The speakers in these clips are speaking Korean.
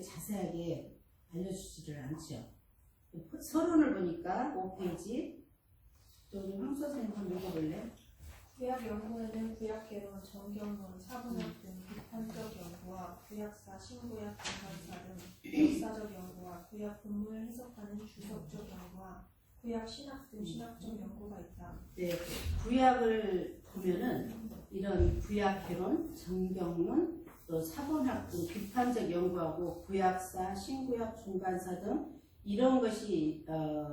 자세하게 알려주지를 않죠. 서론을 보니까 5페이지. 또 우리 황 선생님 한번 읽어볼래? 구약 연구에는 구약개론, 정경론, 사분학 등 비판적 연구와 구약사, 신구약 전반사 등 역사적 연구와 구약 본문을 해석하는 주석적 연구와 구약 신학 등 신학적 연구가 있다. 네, 구약을 보면은 이런 구약 개론, 정경론, 또 사본학 등 비판적 연구하고 구약사, 신구약 중간사 등 이런 것이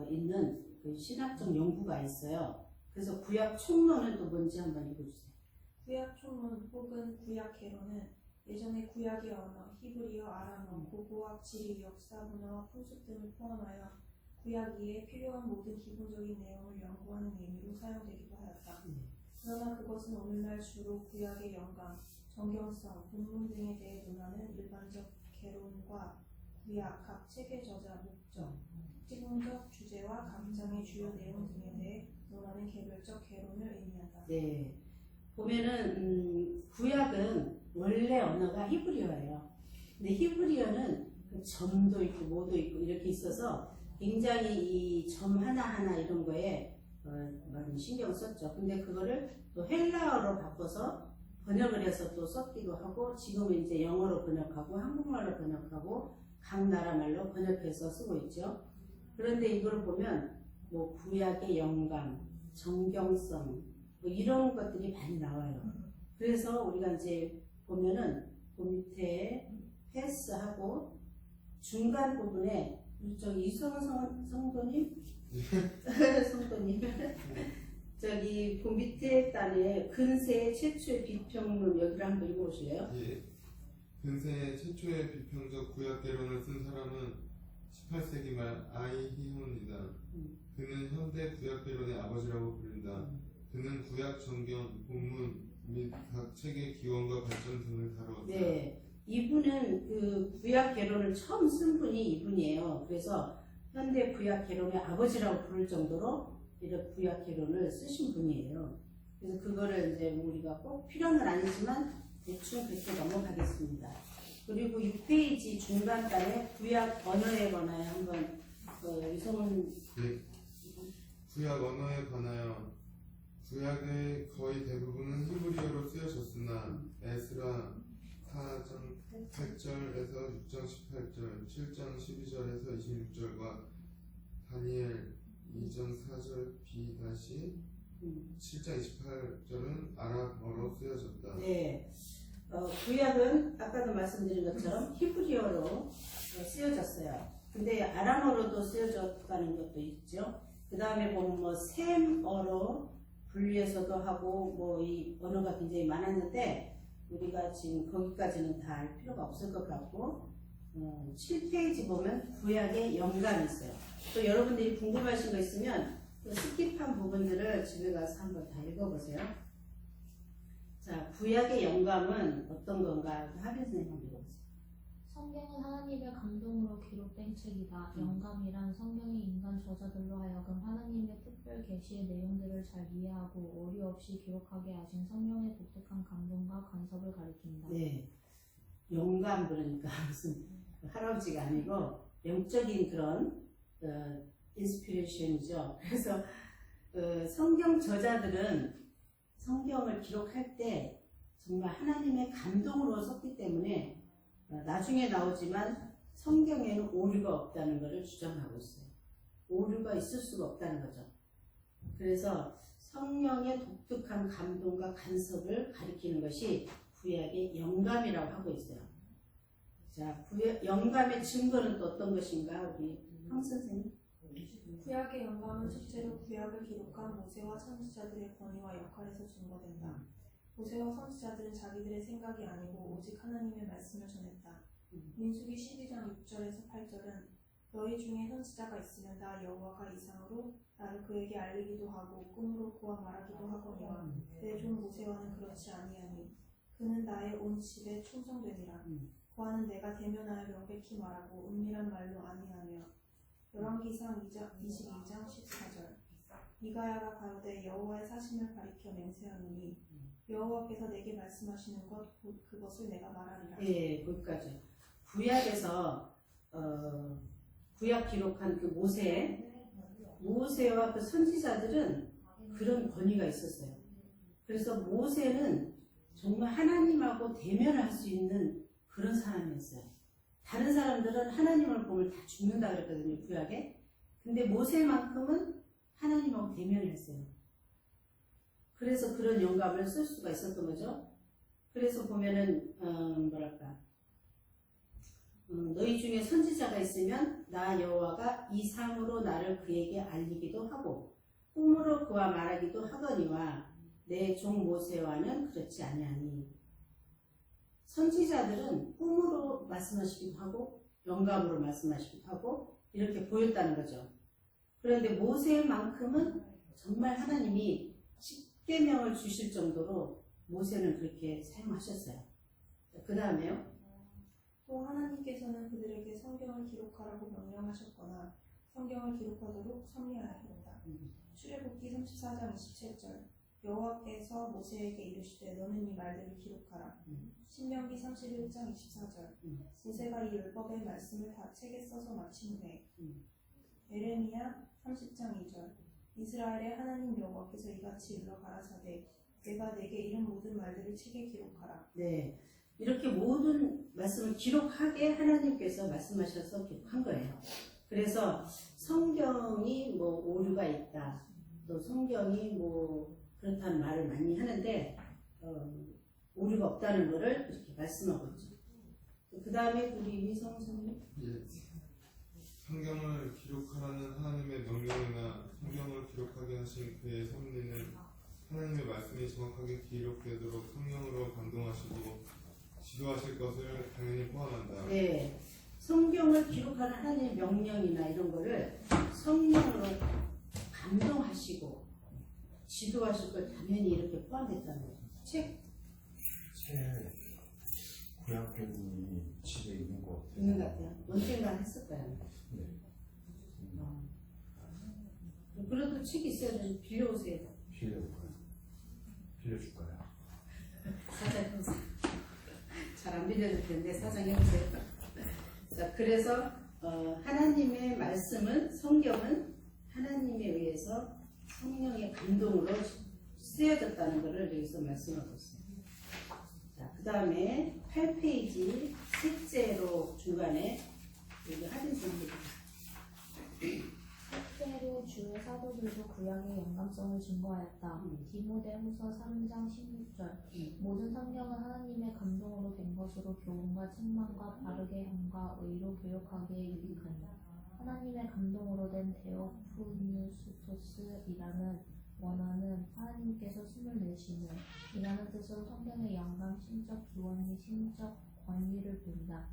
있는 그 신학적 연구가 있어요. 그래서 구약 총론은 또 뭔지 한번 읽어주세요. 구약 총론 혹은 구약 개론은 예전의 구약의 언어, 히브리어, 아람어, 고고학, 지리, 역사, 문화와 풍습 등을 포함하여 구약 이에 필요한 모든 기본적인 내용을 연구하는 의미로 사용되기도 하였다. 그러나 그것은 오늘날 주로 구약의 영감, 정경성, 본문 등에 대해 논하는 일반적 개론과 구약 각 책의 저자, 목적, 특징적 주제와 각 장의 주요 내용 등에 대해 논하는 개별적 개론을 의미한다. 네, 보면은 구약은 원래 언어가 히브리어예요. 근데 히브리어는 그 점도 있고 뭐도 있고 이렇게 있어서 굉장히 이 점 하나하나 이런 거에 많이 신경 썼죠. 근데 그거를 또 헬라어로 바꿔서 번역을 해서 또 썼기도 하고, 지금은 이제 영어로 번역하고 한국말로 번역하고 각 나라 말로 번역해서 쓰고 있죠. 그런데 이거를 보면 뭐 구약의 영감, 정경성 뭐 이런 것들이 많이 나와요. 그래서 우리가 이제 보면은 그 밑에 패스하고 중간 부분에 저기 이성원 성도님 성도님 저기 그 밑에 단에 근세 최초의 비평론 여기를 한번 읽어보실래요? 예. 근세 최초의 비평적 구약 개론을 쓴 사람은 18세기 말 아이히혼이다. 그는 현대 구약 개론의 아버지라고 불린다. 그는 구약 정경, 본문 및 각 책의 기원과 발전 등을 다루었다. 네, 이분은 그 구약 개론을 처음 쓴 분이 이분이에요. 그래서 현대 구약 개론의 아버지라고 부를 정도로 이런 구약 개론을 쓰신 분이에요. 그래서 그거를 이제 우리가 꼭 필요는 아니지만 대충 그렇게 넘어가겠습니다. 그리고 6페이지 중간단에 구약 언어에 관하여 한번 이성훈 네. 구약 언어에 관하여 구약의 거의 대부분은 히브리어로 쓰여졌으나 에스라 4장 8절에서 6장 18절, 7장 12절에서 26절과 다니엘 2장 4절 B-7장 28절은 아람어로 쓰여졌다. 네, 구약은 아까도 말씀드린 것처럼 히브리어로 쓰여졌어요. 근데 아람어로도 쓰여졌다는 것도 있죠. 그 다음에 보면 뭐 셈어로 분리해서도 하고 뭐 이 언어가 굉장히 많았는데 우리가 지금 거기까지는 다 알 필요가 없을 것 같고 7페이지 보면 구약의 영감이 있어요. 또 여러분들이 궁금하신 거 있으면 또 스킵한 부분들을 집에 가서 한번 다 읽어보세요. 자, 구약의 영감은 어떤 건가? 하빈 선생님 한번 읽어보세요. 성경은 하나님의 감동으로 기록된 책이다. 영감이란 성경의 인간 저자들로 하여금 하나님의 특별 계시의 내용들을 잘 이해하고 오류 없이 기록하게 하신 성령의 독특한 감동과 간섭을 가리킨다. 네, 영감 그러니까 무슨 할아버지가 아니고 영적인 그런 인스피레이션이죠. 그래서 성경 저자들은 성경을 기록할 때 정말 하나님의 감동으로 썼기 때문에 나중에 나오지만 성경에는 오류가 없다는 것을 주장하고 있어요. 오류가 있을 수가 없다는 거죠. 그래서 성령의 독특한 감동과 간섭을 가리키는 것이 구약의 영감이라고 하고 있어요. 자, 영감의 증거는 또 어떤 것인가? 우리 황 선생님. 구약의 영감은 실제로 구약을 기록한 모세와 선지자들의 권위와 역할에서 증거된다. 모세와 선지자들은 자기들의 생각이 아니고 오직 하나님의 말씀을 전했다. 민수기 12장 6절에서 8절은 너희 중에 선지자가 있으면 나 여호와가 이상으로 나를 그에게 알리기도 하고 꿈으로 그와 말하기도 하거니와 내 종 모세와는 그렇지 아니하니 그는 나의 온 집에 충성되니라. 그와는 내가 대면하여 명백히 말하고 은밀한 말로 아니하며. 열왕기상 22장 14절. 미가야가 가로되 여호와의 사심을 가리켜 맹세하노니 여호와께서 내게 말씀하시는 것 곧 그것을 내가 말하리라. 예, 거기까지. 구약에서 구약 기록한 그 모세와 그 선지자들은 그런 권위가 있었어요. 그래서 모세는 정말 하나님하고 대면을 할 수 있는 그런 사람이었어요. 다른 사람들은 하나님을 보면 다 죽는다 그랬거든요, 구약에. 근데 모세만큼은 하나님하고 대면을 했어요. 그래서 그런 영감을 쓸 수가 있었던 거죠. 그래서 보면은 너희 중에 선지자가 있으면 나 여호와가 이상으로 나를 그에게 알리기도 하고 꿈으로 그와 말하기도 하거니와 내 종 모세와는 그렇지 아니하니. 선지자들은 꿈으로 말씀하시기도 하고 영감으로 말씀하시기도 하고 이렇게 보였다는 거죠. 그런데 모세만큼은 정말 하나님이 십계명을 주실 정도로 모세는 그렇게 사용하셨어요. 그 다음에요. 또 하나님께서는 그들에게 성경을 기록하라고 명령하셨거나 성경을 기록하도록 섭리하였다. 출애굽기 34장 27절 여호와께서 모세에게 이르시되 너는 이 말들을 기록하라. 신명기 31장 24절 모세가 이 율법의 말씀을 다 책에 써서 마친 후에 에레미야 30장 2절 이스라엘의 하나님 여호와께서 이같이 일러 가라사대 내가 내게 이른 모든 말들을 책에 기록하라. 네, 이렇게 모든 말씀을 기록하게 하나님께서 말씀하셔서 기록한 거예요. 그래서 성경이 뭐 오류가 있다, 또 성경이 뭐 그렇다는 말을 많이 하는데 오류가 없다는 것을 이렇게 말씀하고 있죠. 그 다음에 우리 이성 선생님. 예. 성경을 기록하라는 하나님의 명령이나 성경을 기록하게 하신 그의 섭리는 하나님의 말씀이 정확하게 기록되도록 성령으로 감동하시고 지도하실 것을 당연히 포함한다. 네, 성경을 기록하는 하나님의 명령이나 이런 거를 성령으로 감동하시고 지도하실 걸 당연히 이렇게 포함했다는 거죠. 책 구약편이 집에 있는 것 같아요. 있는 것 같아요. 언젠가 했을 거예요. 네. 그래도 책이 있어야 되는데 빌려오세요. 빌려줄까요? 사장 형사. 잘 안 빌려줄 텐데 사장 해보세요. 자, 그래서 하나님의 말씀은 성경은 하나님에 의해서 성령의 감동으로 쓰여졌다는 것을 여기서 말씀하고 있습니다. 자, 그 다음에 8페이지 셋째로 중간에 여기 하진 선생님. 셋째로 주의 사도들도 구약의 영감성을 증거하였다. 디모데후서 3장 16절 모든 성경은 하나님의 감동으로 된 것으로 교훈과 책망과 바르게 함과 의로 교육하기에 유익하니 하나님의 감동으로 된 데오프뉴스토스이라는 원어는 하나님께서 숨을 내쉬는 이라는 뜻으로 성경의 영감, 심적 기원 및 심적 권위를 본다.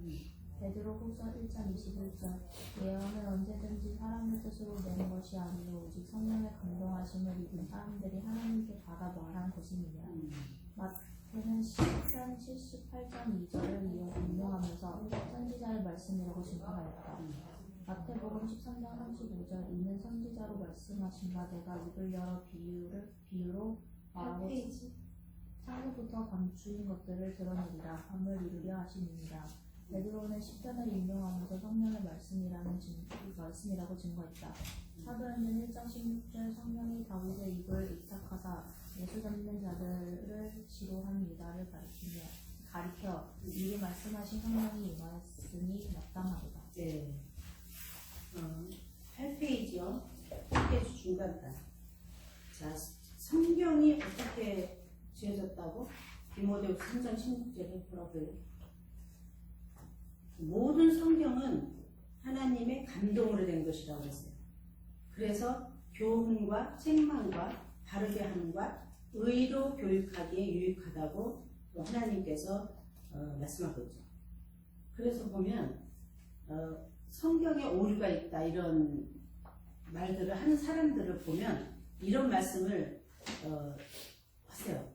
베드로후서 1장 21절 예언은 언제든지 사람의 뜻으로 낸 것이 아니요 오직 성령의 감동하심을 입은 사람들이 하나님께 받아 말한 것임이니라. 마태는 10장 78장 2절을 인용하면서 선지자의 말씀이라고 증거하였다. 마태복음 13장 35절 이는 선지자로 말씀하신 바 내가 입을 열어 비유로 말하고 창세부터 감추인 것들을 드러내리라 밤을 이루려 하심이니라. 베드로는 10편을 인용하면서 성령의 말씀이라고 증거했다. 사도행전 1장 16절 성령이 다윗의 입을 의탁하사 예수 잡는 자들을 지도한 유다를 가리켜 미리 말씀하신 성령이 임하였으니 마땅하도다. 네. 8페이지요. 8페이지 중간단. 자, 성경이 어떻게 지어졌다고? 디모데후서 3장 16절에 뭐라고요? 모든 성경은 하나님의 감동으로 된 것이라고 했어요. 그래서 교훈과 책망과 바르게 함과 의로 교육하기에 유익하다고 또 하나님께서 말씀하고 있죠. 그래서 보면 성경에 오류가 있다 이런 말들을 하는 사람들을 보면 이런 말씀을 하세요.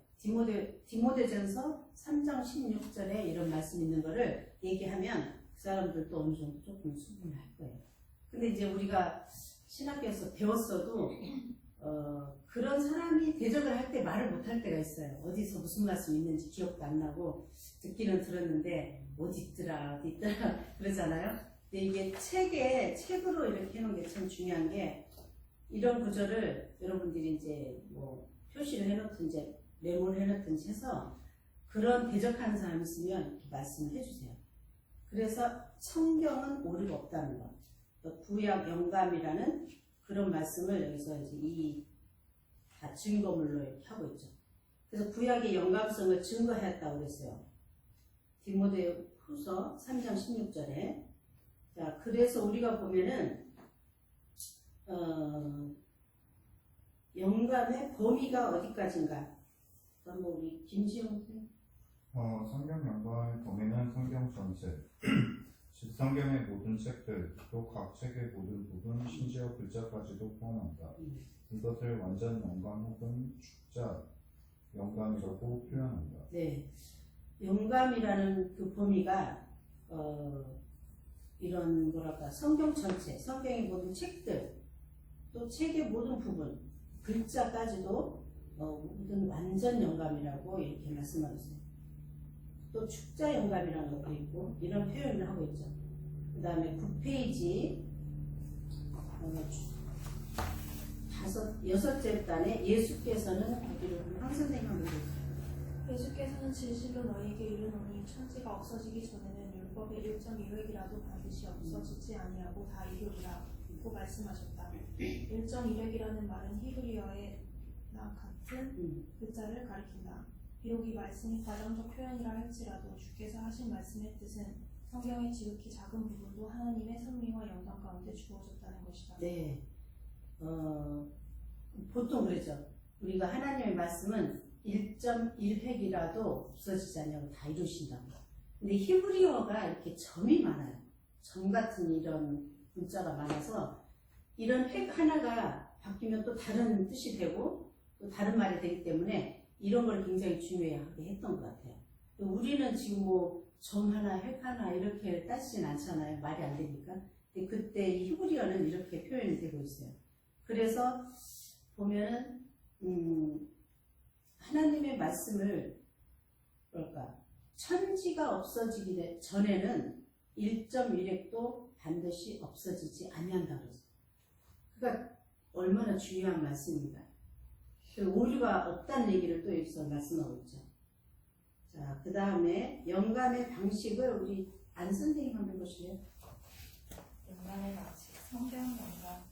디모데전서 3장 16절에 이런 말씀 있는 거를 얘기하면 그 사람들도 어느 정도 조금 수긍을 할 거예요. 근데 이제 우리가 신학교에서 배웠어도 그런 사람이 대적을 할 때 말을 못할 때가 있어요. 어디서 무슨 말씀 있는지 기억도 안 나고 듣기는 들었는데 어디 있더라 그러잖아요. 근데 이게 책으로 이렇게 해놓은 게 참 중요한 게 이런 구절을 여러분들이 이제 뭐 표시를 해놓든지 메모를 해놓든지 해서 그런 대적하는 사람이 있으면 이렇게 말씀을 해주세요. 그래서 성경은 오류가 없다는 것. 구약 영감이라는 그런 말씀을 여기서 이제 이 다 증거물로 이렇게 하고 있죠. 그래서 구약의 영감성을 증거했다고 그랬어요. 디모데 후서 3장 16절에. 자, 그래서 우리가 보면은, 영감의 범위가 어디까지인가? 한번 우리 김지영 선생님. 성경 영감의 범위는 성경 전체, 즉 성경의 모든 책들, 또 각 책의 모든 부분, 심지어 글자까지도 포함한다. 이것을 완전 영감 혹은 축자 영감이라고 표현한다. 네. 영감이라는 그 범위가, 이런 뭐랄까, 성경 전체, 성경의 모든 책들, 또 책의 모든 부분, 글자까지도 모든 완전 영감이라고 이렇게 말씀하고 있어요. 또 축자 영감이라는 것도 있고 이런 표현을 하고 있죠. 그 다음에 9페이지 6째 단에 예수께서는 어디로 황 선생님 한번 보세요. 예수께서는 진실로 너희에게 이르노니 천지가 없어지기 전에는 율법의 1.1획이라도 반드시 없어지지 아니하고 다 이루리라 고 말씀하셨다. 1.1획이라는 말은 히브리어의 나 같은 글자를 가리킨다. 비록 이 말씀이 과정적 표현이라 할지라도 주께서 하신 말씀의 뜻은 성경의 지극히 작은 부분도 하나님의 섭리와 영광 가운데 주어졌다는 것이다. 네. 보통 그러죠. 우리가 하나님의 말씀은 1.1획이라도 없어지지 않냐고 다 이루신다고. 근데 히브리어가 이렇게 점이 많아요. 점 같은 이런 문자가 많아서 이런 획 하나가 바뀌면 또 다른 뜻이 되고 또 다른 말이 되기 때문에 이런 걸 굉장히 중요하게 했던 것 같아요. 우리는 지금 뭐 점 하나, 획 하나 이렇게 따지진 않잖아요. 말이 안 되니까. 근데 그때 이 히브리어는 이렇게 표현이 되고 있어요. 그래서 보면은 하나님의 말씀을 뭐랄까 천지가 없어지기 전에는 1.1획도 반드시 없어지지 아니한다고 그랬어요. 그러니까 얼마나 중요한 말씀입니다. 오류가 없다는 얘기를 또 여기서 말씀하고 있죠. 자, 그 다음에 영감의 방식을 우리 안 선생님 한번 보실래요? 영감의 방식, 성경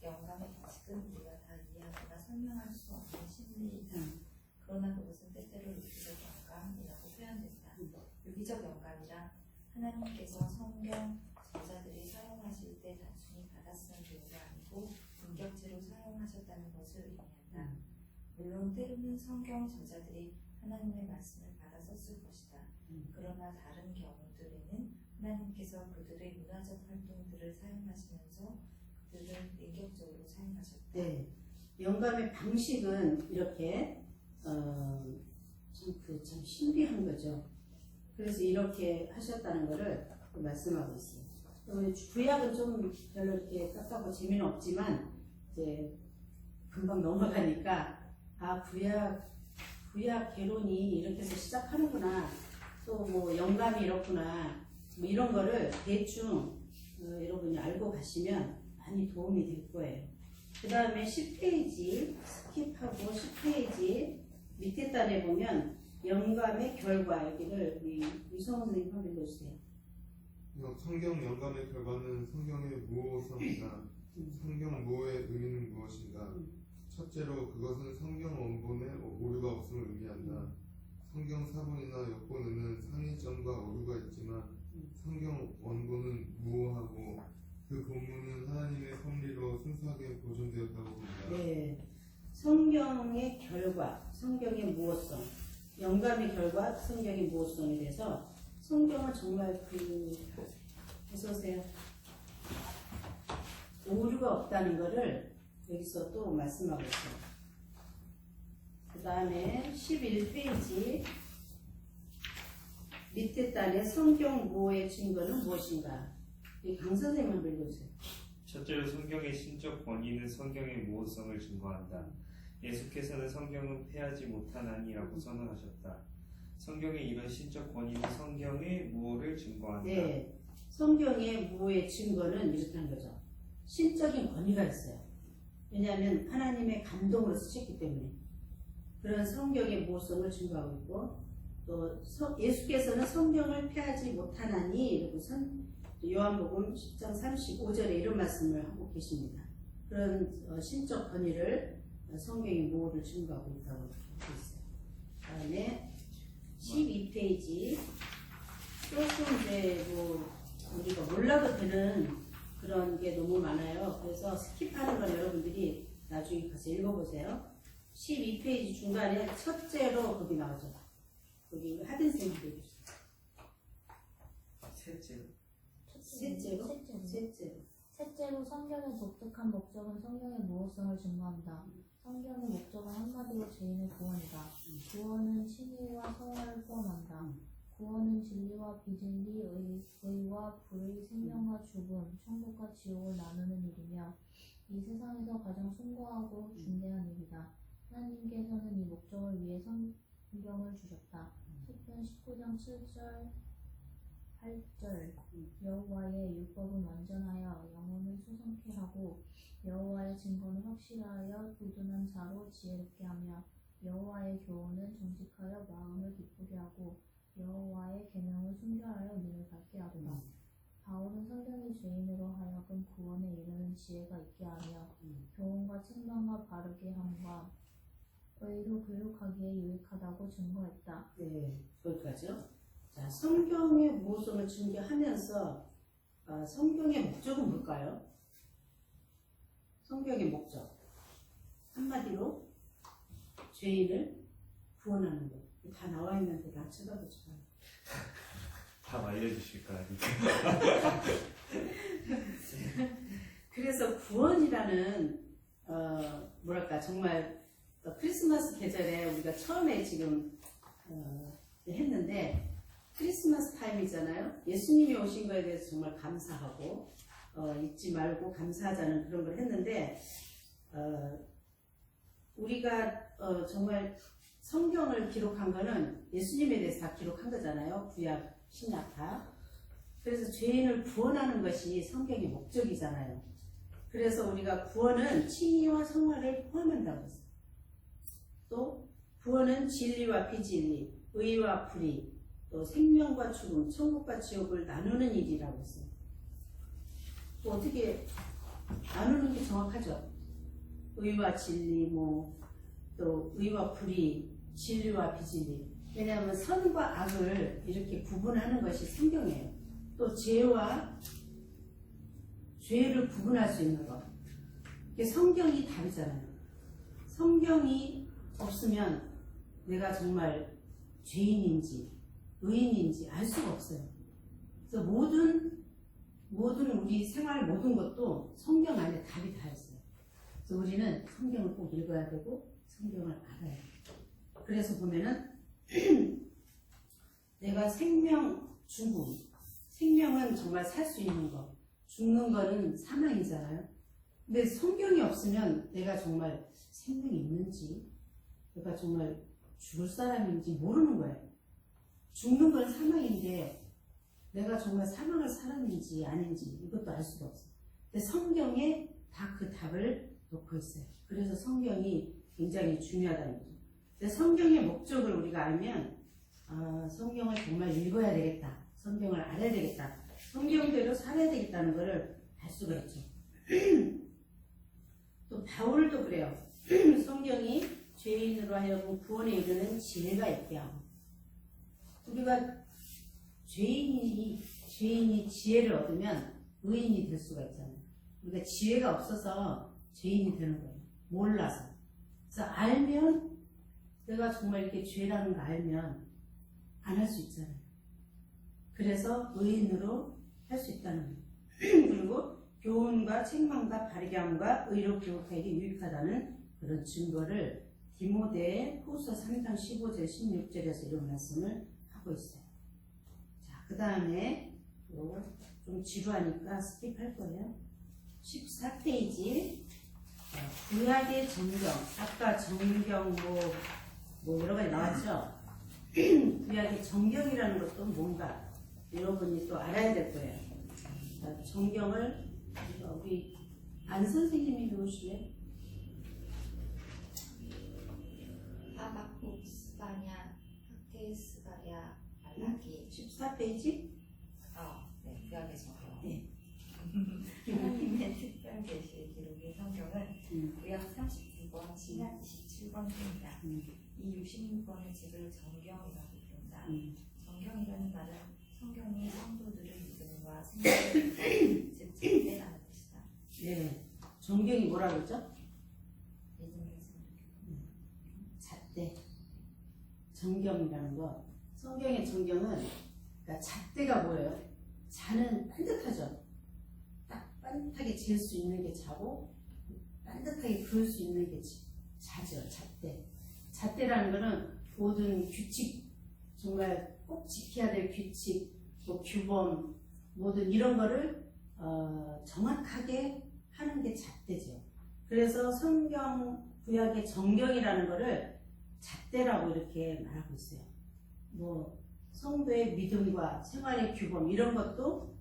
영감의 방식은 우리가 다 이해하거나 설명할 수 없는 심리이다. 그러나 그것은 때때로 유기적 영감이라고 표현된다. 유기적 영감이란 하나님께서 성경 저자들이 사용하실 때 단순히 받아 쓴 교가 아니고 인격체로 사용하셨다는 것을 의미한다. 물론 때로는 성경 저자들이 하나님의 말씀을 받아 썼을 것이다. 그러나 다른 경우들에는 하나님께서 그들의 문화적 활동들을 사용하시면서 그들을 인격적으로 사용하셨다. 네. 영감의 방식은 이렇게 참 신비한 거죠. 그래서 이렇게 하셨다는 것을 말씀하고 있어요. 구약은 좀 별로 이렇게 딱하고 재미는 없지만 이제 금방 넘어가니까 구약 개론이 이렇게 해서 시작하는구나. 또 뭐 영감이 이렇구나. 뭐 이런 거를 대충 여러분이 알고 가시면 많이 도움이 될 거예요. 그 다음에 10페이지 스킵하고 10페이지 밑에 단에 보면 영감의 결과 여기를 우리 유성훈 선생님 한번 읽어주세요. 성경 영감의 결과는 성경의 무호성이다. 성경 무호의 의미는 무엇인가? 첫째로 그것은 성경 원본에 오류가 없음을 의미한다. 성경 사본이나 역본에는 상이점과 오류가 있지만 성경 원본은 무호하고 그 본문은 하나님의 섭리로 순수하게 보존되었다고 본다. 네, 성경의 결과, 성경의 무호성, 영감의 결과, 성경의 무호성에 대해서 성경은 정말 보세요. 오류가 없다는 것을 여기서 또 말씀하고 있어요. 그 다음에 11페이지 밑에 단에 성경 무호의 증거는 무엇인가? 강 선생님 한번 읽어주세요. 첫째로 성경의 신적 권위는 성경의 무호성을 증거한다. 예수께서는 성경은 폐하지 못하나니라고 선언하셨다. 성경의 이런 신적 권위는 성경의 무엇을 증거한다. 네, 성경의 무의 증거는 이렇다는 거죠. 신적인 권위가 있어요. 왜냐하면 하나님의 감동으로 쓰셨기 때문에 그런 성경의 모성을 증거하고 있고, 또 예수께서는 성경을 폐하지 못하나니 이러고 요한복음 10장 35절에 이런 말씀을 하고 계십니다. 그런 신적 권위를 성경의 모를 증거하고 있다고 하고 있어요. 다음에 12페이지, 조금 이제 우리가 몰라도 되는 그런 게 너무 많아요. 그래서 스킵하는 건 여러분들이 나중에 가서 읽어보세요. 12페이지 중간에 첫째로 거기 나오죠. 거기 하든생이 되어주세요. 셋째로 성경의 독특한 목적은 성경의 무호성을 증거한다. 성경의 목적은 한마디로 죄인의 구원이다. 구원은 칭의와 성화를 포함한다. 구원은 진리와 비진리, 의와 불의, 생명과 죽음, 천국과 지옥을 나누는 일이며 이 세상에서 가장 숭고하고 중대한 일이다. 하나님께서는 이 목적을 위해 성경을 주셨다. 시편 19장 7절 8절 여호와의 율법은 완전하여 영혼을 소성케 하고 여호와의 증거는 확실하여 부둔한 자로 지혜롭게 하며 여호와의 교훈은 정직하여 마음을 기쁘게 하고 여호와의 계명을 순결하여 눈을 밝게 하도다. 바울은 성경의 죄인으로 하여금 구원에 이르는 지혜가 있게 하며 교훈과 책망과 바르게 함과 의로 교육하기에 유익하다고 증거했다. 네, 거기까지요. 자, 성경의 모성을 증거하면서 성경의 목적은 뭘까요? 성경의 목적 한마디로 죄인을 구원하는 것. 다 나와 있는데 나 쳐다보지 마. 다 알려주실 거 아니에요? 그래서 구원이라는 뭐랄까 정말 크리스마스 계절에 우리가 처음에 지금 했는데 크리스마스 타임이잖아요. 예수님이 오신 거에 대해서 정말 감사하고 잊지 말고 감사하자는 그런 걸 했는데 우리가 정말 성경을 기록한 거는 예수님에 대해서 다 기록한 거잖아요. 구약, 신약 다. 그래서 죄인을 구원하는 것이 성경의 목적이잖아요. 그래서 우리가 구원은 칭의와 성화를 포함한다고 했어요. 또 구원은 진리와 비진리, 의와 불의, 또 생명과 죽음, 천국과 지옥을 나누는 일이라고 했어요. 또 어떻게 나누는 게 정확하죠? 의와 진리, 또 의와 불의, 진리와 비진리. 왜냐하면 선과 악을 이렇게 구분하는 것이 성경이에요. 또 죄와 죄를 구분할 수 있는 것. 이게 성경이 답이잖아요. 성경이 없으면 내가 정말 죄인인지 의인인지 알 수가 없어요. 그래서 모든 우리 생활 모든 것도 성경 안에 답이 다 있어요. 그래서 우리는 성경을 꼭 읽어야 되고 성경을 알아야 돼요. 그래서 보면은 내가 생명, 죽음, 생명은 정말 살 수 있는 거, 죽는 거는 사망이잖아요. 근데 성경이 없으면 내가 정말 생명이 있는지, 내가 정말 죽을 사람인지 모르는 거예요. 죽는 건 사망인데 내가 정말 사망을 살았는지 아닌지 이것도 알 수가 없어요. 근데 성경에 다 그 답을 놓고 있어요. 그래서 성경이 굉장히 중요하다는 거죠. 근데 성경의 목적을 우리가 알면 성경을 정말 읽어야 되겠다. 성경을 알아야 되겠다. 성경대로 살아야 되겠다는 것을 알 수가 있죠. 또 바울도 그래요. 성경이 죄인으로 하여금 구원에 이르는 지혜가 있게 하고, 우리가 죄인이 지혜를 얻으면 의인이 될 수가 있잖아요. 우리가 지혜가 없어서 죄인이 되는 거예요. 몰라서. 그래서 알면, 내가 정말 이렇게 죄라는 거 알면 안 할 수 있잖아요. 그래서 의인으로 할 수 있다는 거예요. 그리고 교훈과 책망과 바르게 함과 의로 교육하기 유익하다는 그런 증거를 디모데 후서 3장 15절 16절에서 이런 말씀을 하고 있어요. 자, 그 다음에 좀 지루하니까 스킵할 거예요. 14페이지 구약의 정경, 아까 정경 뭐 여러 가지 나왔죠? 구약의 정경이라는 것도 뭔가 여러분이 또 알아야 될 거예요. 정경을 우리 안 선생님이 배우실래요? 하박국, 스바냐, 학계, 스가랴, 말라기. 14페이지? 네, 구약의 정경. 네. 하나님의 특별 계시의 기록인 성경은 구약 39권, 신약 27권입니다. 이 66권의 책을 정경이라고 부른다. 정경이라는 말은 성경이 성도들을 믿음과 생각을 즉 잣대라는 뜻이다. 네. 정경이 뭐라 그러죠? 믿음과 생각. 잣대. 정경이라는 거. 성경의 정경은 그러니까 잣대가 뭐예요? 자는 반듯하죠. 딱 반듯하게 질 수 있는 게 자고 반듯하게 그을 수 있는 게 자죠. 잣대. 잣대라는 거는 모든 규칙, 정말 꼭 지켜야 될 규칙, 뭐 규범, 모든 이런 거를 정확하게 하는 게 잣대죠. 그래서 성경 구약의 정경이라는 거를 잣대라고 이렇게 말하고 있어요. 뭐 성도의 믿음과 생활의 규범 이런 것도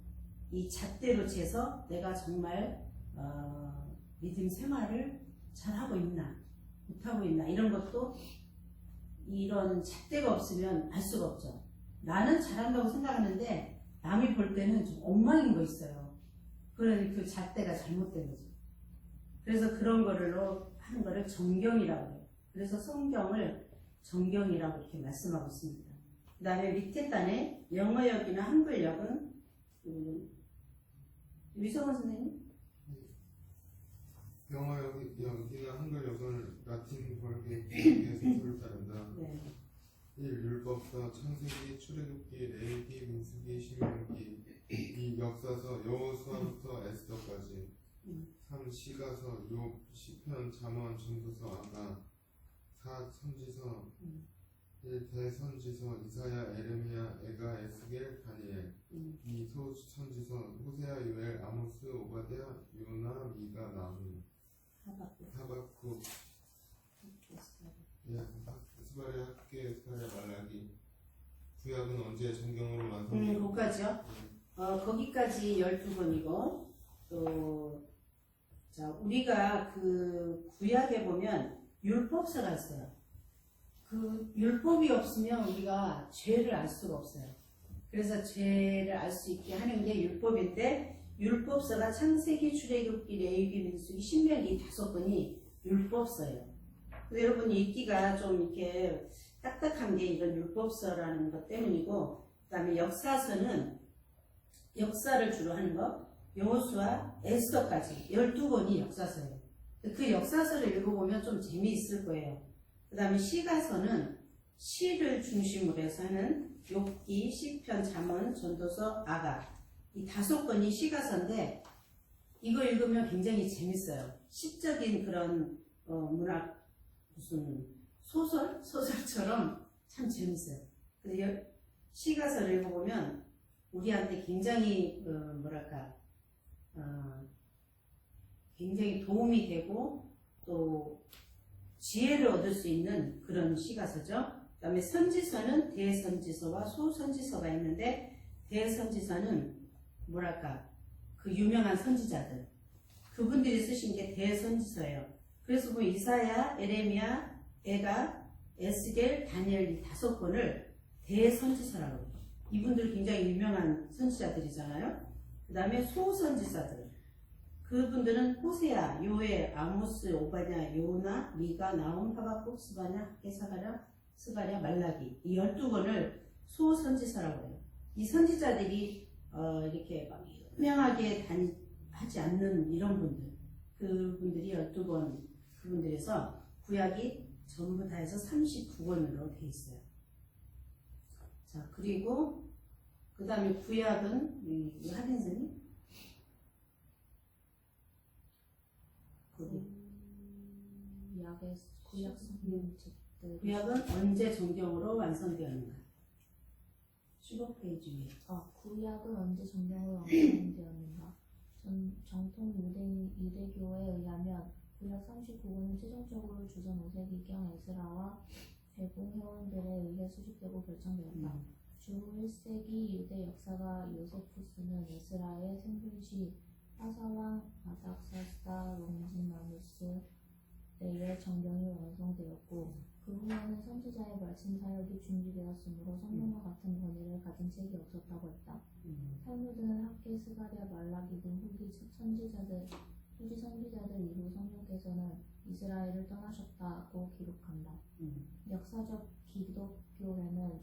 이 잣대로 재서 내가 정말 믿음 생활을 잘하고 있나 못하고 있나 이런 것도 이런 잣대가 없으면 알 수가 없죠. 나는 잘한다고 생각하는데 남이 볼 때는 좀 엉망인 거 있어요. 그러니 그 잣대가 잘못된 거죠. 그래서 그런 거를로 하는 거를 정경이라고 해요. 그래서 성경을 정경이라고 이렇게 말씀하고 있습니다. 그 다음에 밑에 단에 영어역이나 한글역은 유성원 선생님? 영어 여기나 한글 역은 라틴 벌개의 순서를 따른다. 네. 1. 율법서, 창세기, 출애굽기, 레위기, 민수기, 신명기. 2. 역사서, 여호수아부터 에스더까지. 3. 시가서, 욥, 시편, 잠언, 전도서, 아가. 4. 선지서. 1. 대선지서, 이사야, 에레미야, 에가, 에스겔, 다니엘. 2. 소선지서, 호세아, 요엘, 아모스, 오바댜, 요나, 미가, 나훔. 하박국, 스바랴, 학계, 스바랴, 말라기. 구약은 언제 정경으로 완성되었고? 거기까지요. 거기까지 12권이고 또 자, 우리가 그 구약에 보면 율법서가 있어요. 그 율법이 없으면 우리가 죄를 알 수가 없어요. 그래서 죄를 알 수 있게 하는 게 율법인데 율법서가 창세기, 출애굽기, 레위기, 민수기, 신명기 5권이 율법서예요. 근데 여러분이 읽기가 좀 이렇게 딱딱한 게 이런 율법서라는 것 때문이고, 그 다음에 역사서는 역사를 주로 하는 거, 여호수아, 에스더까지 12권이 역사서예요. 그 역사서를 읽어보면 좀 재미있을 거예요. 그 다음에 시가서는 시를 중심으로 해서 하는 욥기, 시편, 잠언, 전도서, 아가 이 5권이 시가서인데 이거 읽으면 굉장히 재밌어요. 시적인 그런 문학 무슨 소설처럼 참 재밌어요. 그래서 시가서를 읽어보면 우리한테 굉장히 굉장히 도움이 되고 또 지혜를 얻을 수 있는 그런 시가서죠. 그 다음에 선지서는 대선지서와 소선지서가 있는데 대선지서는 그 유명한 선지자들 그분들이 쓰신 게 대선지서예요. 그래서 그 이사야, 에레미야, 에가, 에스겔, 다니엘 이 5권을 대선지서라고 해요. 이분들 굉장히 유명한 선지자들이잖아요. 그 다음에 소선지자들 그분들은 호세아, 요엘, 아모스, 오바댜, 요나, 미가, 나훔, 하박국, 스바냐, 학계, 스가랴, 말라기 이 12권을 소선지서라고 해요. 이 선지자들이 이렇게 막 유명하게 하지 않는 이런 분들 그분들이 12권 그분들에서 구약이 전부 다 해서 39권으로 되어 있어요. 자, 그리고 그 다음에 구약은 하빈 선생님 구약 성경책들 구약은 언제 정경으로 완성되었는가? 15페이지 위에 구약은 언제 정경으로 완성되었는가? 정통 유대교에 의하면 구약 39권은 최종적으로 주전 5세기경 에스라와 대공 회원들에 의해 수집되고 결정되었다. 주 1세기 유대 역사가 요세푸스는 에스라의 생존시 하사왕 아닥사스다 롱지마누스 때에 정경이 완성되었고 그 후에는 선지자의 말씀 사역이 중지되었으므로 성경과 같은 권위를 가진 책이 없었다고 했다. 탈무드는 학계, 스가랴, 말라기 등 후지 선지자들 이후 성령께서는 이스라엘을 떠나셨다고 기록한다. 역사적 기독교회는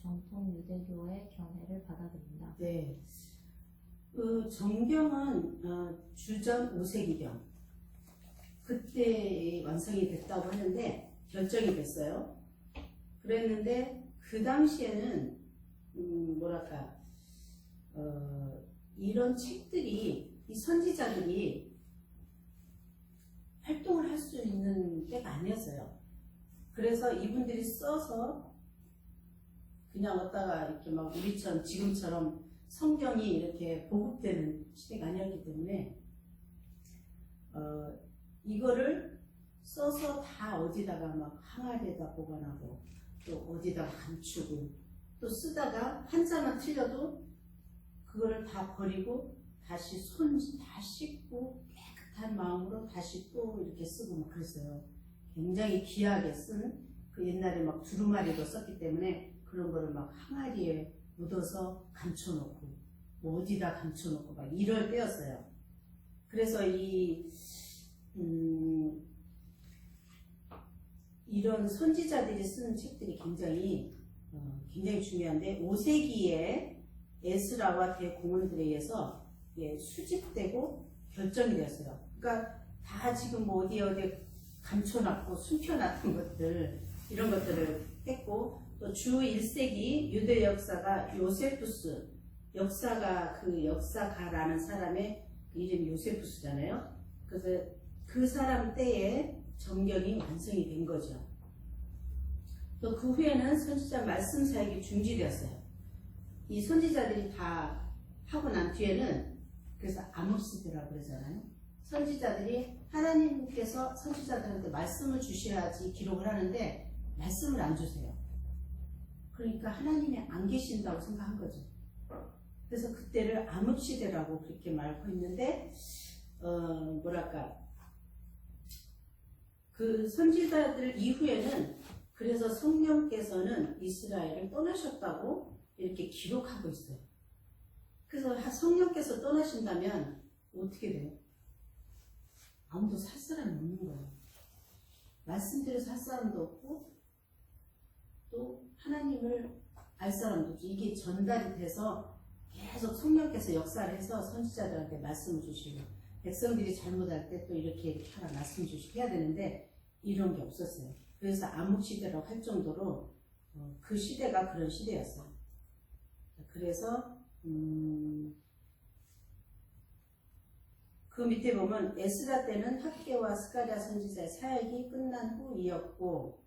정통 유대교의 견해를 받아들인다. 네. 그 정경은 주전 5세기경 그때 완성이 됐다고 하는데 결정이 됐어요. 그랬는데 그 당시에는 이런 책들이 이 선지자들이 활동을 할 수 있는 때가 아니었어요. 그래서 이분들이 써서 그냥 어디다가 이렇게 막 우리처럼 지금처럼 성경이 이렇게 보급되는 시대가 아니었기 때문에 이거를 써서 다 어디다가 막 항아리에다 보관하고 또 어디다가 감추고 또 쓰다가 한자만 틀려도 그거를 다 버리고 다시 다 씻고 깨끗한 마음으로 다시 또 이렇게 쓰고 막 그랬어요. 굉장히 귀하게 쓴 그 옛날에 막 두루마리로 썼기 때문에 그런 거를 막 항아리에 묻어서 감춰놓고 뭐 어디다 감춰놓고 막 이럴 때였어요. 그래서 이런 선지자들이 쓰는 책들이 굉장히 중요한데 5세기에 에스라와 대공원들에 의해서 수집되고 결정이 되었어요. 그러니까 다 지금 뭐 어디에 감춰놨고 숨겨놨던 것들 이런 것들을 했고 또 주 1세기 유대 역사가 요세푸스 역사가 그 역사가라는 사람의 이름이 요세푸스잖아요. 그래서 그 사람 때에 정경이 완성이 된 거죠. 또 그 후에는 선지자 말씀 사역이 중지되었어요. 이 선지자들이 다 하고 난 뒤에는 그래서 암흑시대라고 그러잖아요. 선지자들이 하나님께서 선지자들한테 말씀을 주셔야지 기록을 하는데 말씀을 안 주세요. 그러니까 하나님이 안 계신다고 생각한 거죠. 그래서 그때를 암흑시대라고 그렇게 말하고 있는데 그 선지자들 이후에는 그래서 성령께서는 이스라엘을 떠나셨다고 이렇게 기록하고 있어요. 그래서 성령께서 떠나신다면 어떻게 돼요? 아무도 살 사람이 없는 거예요. 말씀대로 살 사람도 없고 또 하나님을 알 사람도 없고 이게 전달이 돼서 계속 성령께서 역사를 해서 선지자들한테 말씀을 주시고 백성들이 잘못할 때 또 이렇게 하나 말씀 주시고 해야 되는데 이런 게 없었어요. 그래서 암흑시대라고 할 정도로 그 시대가 그런 시대였어요. 그래서 그 밑에 보면 에스라 때는 학계와 스가랴 선지자의 사역이 끝난 후이었고